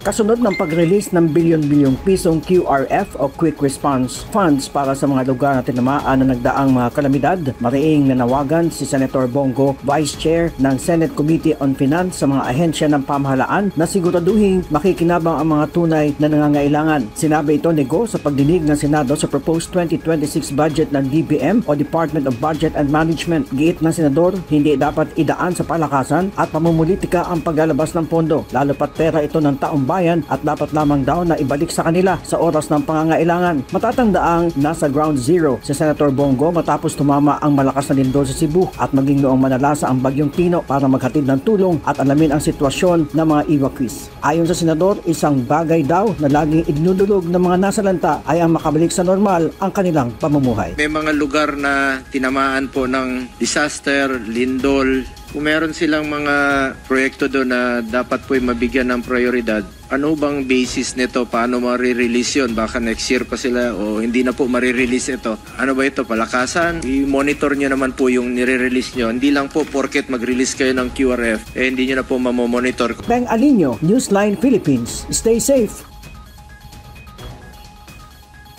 Kasunod ng pag-release ng bilyon-bilyong pisong QRF o Quick Response Funds para sa mga lugar na tinamaan na nagdaang mga kalamidad, mariing nanawagan si Senator Bongo, Vice Chair ng Senate Committee on Finance sa mga ahensya ng pamahalaan na siguraduhin makikinabang ang mga tunay na nangangailangan. Sinabi ito ni Go sa pagdinig ng Senado sa proposed 2026 budget ng DBM o Department of Budget and Management. Giit ng Senador, hindi dapat idaan sa palakasan at pamumulitika ang paglalabas ng pondo, lalo pat pera ito ng taong bayan at dapat lamang daw na ibalik sa kanila sa oras ng pangangailangan. Matatangdaang nasa ground zero si Senator Bongo matapos tumama ang malakas na lindol sa Cebu at maging noong manalasa ang bagyong Tino para maghatid ng tulong at alamin ang sitwasyon ng mga evacuees. Ayon sa Senador, isang bagay daw na laging idinudulog ng mga nasalanta ay ang makabalik sa normal ang kanilang pamumuhay. May mga lugar na tinamaan po ng disaster, lindol. Kung meron silang mga proyekto doon na dapat po'y mabigyan ng prioridad, ano bang basis nito? Paano ma-release yun? Baka next year pa sila o hindi na po ma-release ito. Ano ba ito? Palakasan? I-monitor nyo naman po yung nire-release nyo. Hindi lang po porket mag-release kayo ng QRF, hindi nyo na po mamomonitor. Beng Alinio, Newsline Philippines. Stay safe!